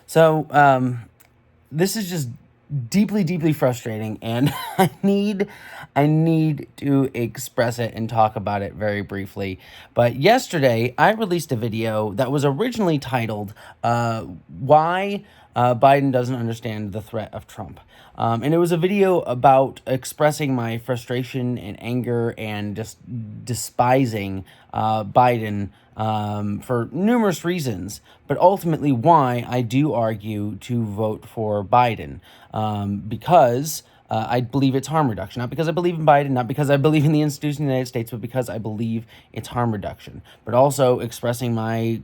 So this is just deeply, deeply frustrating, and I need to express it and talk about it very briefly. But yesterday, I released a video that was originally titled "Why Biden Doesn't Understand the Threat of Trump." And it was a video about expressing my frustration and anger and just despising Biden for numerous reasons, but ultimately why I do argue to vote for Biden, because I believe it's harm reduction. Not because I believe in Biden, not because I believe in the institution of the United States, but because I believe it's harm reduction. But also expressing my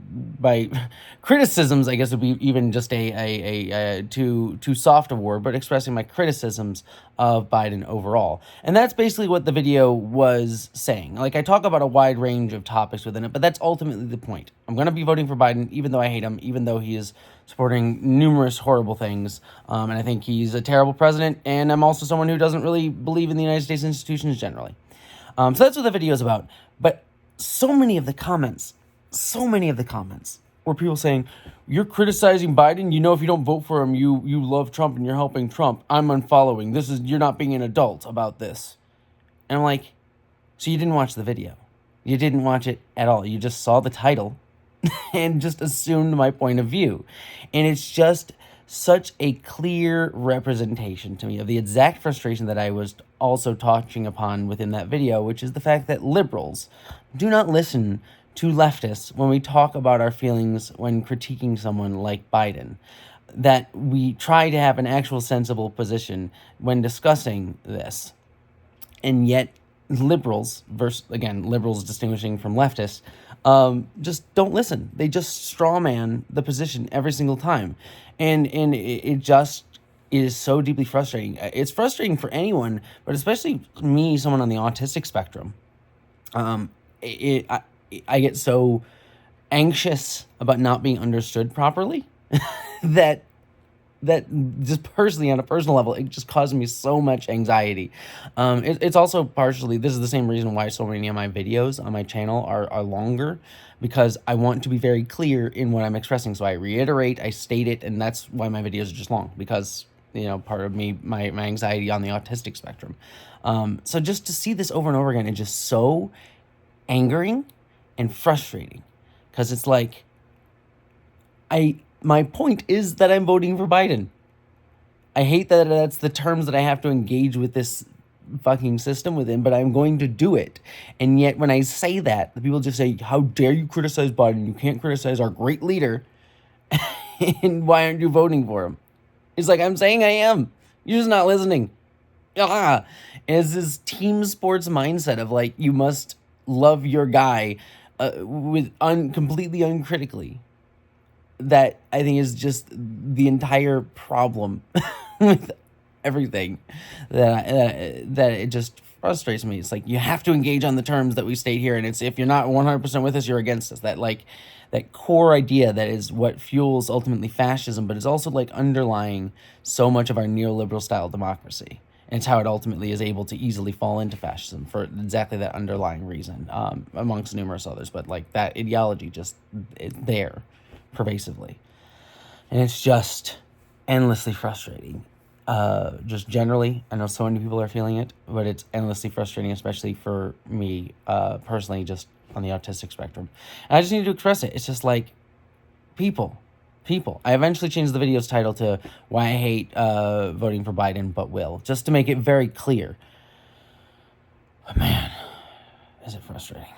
criticisms, I guess would be even just a too soft a word, but expressing my criticisms of Biden overall. And that's basically what the video was saying. Like, I talk about a wide range of topics within it, but that's ultimately the point. I'm going to be voting for Biden, even though I hate him, even though he is supporting numerous horrible things. And I think he's a terrible president. And I'm also someone who doesn't really believe in the United States institutions generally. So that's what the video is about. But so many of the comments were people saying, "You're criticizing Biden. You know, if you don't vote for him, you love Trump and you're helping Trump. I'm unfollowing. You're not being an adult about this." And I'm like, so you didn't watch the video. You didn't watch it at all. You just saw the title and just assumed my point of view. And it's just such a clear representation to me of the exact frustration that I was also touching upon within that video, which is the fact that liberals do not listen to leftists when we talk about our feelings when critiquing someone like Biden. That we try to have an actual sensible position when discussing this. And yet liberals, liberals distinguishing from leftists, just don't listen. They just straw man the position every single time. And it just is so deeply frustrating. It's frustrating for anyone, but especially me, someone on the autistic spectrum. I get so anxious about not being understood properly that just personally, on a personal level, it just causes me so much anxiety. It's also partially, this is the same reason why so many of my videos on my channel are longer, because I want to be very clear in what I'm expressing. So I reiterate, I state it, and that's why my videos are just long, because, part of me, my anxiety on the autistic spectrum. So just to see this over and over again is just so angering and frustrating, because it's like, my point is that I'm voting for Biden. I hate that that's the terms that I have to engage with this fucking system within, but I'm going to do it. And yet when I say that, the people just say, "How dare you criticize Biden? You can't criticize our great leader." And why aren't you voting for him? It's like, I'm saying I am. You're just not listening. And it's this team sports mindset of like, you must love your guy completely uncritically. That I think is just the entire problem with everything, that it just frustrates me. It's like, you have to engage on the terms that we state here, and it's, if you're not 100% with us, you're against us. That core idea that is what fuels ultimately fascism, but it's also like underlying so much of our neoliberal style democracy. And it's how it ultimately is able to easily fall into fascism for exactly that underlying reason, amongst numerous others. But like, that ideology just is there pervasively, and it's just endlessly frustrating. Just generally, I know so many people are feeling it, but it's endlessly frustrating, especially for me personally, just on the autistic spectrum. And I just need to express it. It's just like, people. I eventually changed the video's title to "Why I Hate Voting for Biden But Will," just to make it very clear. But man, is it frustrating.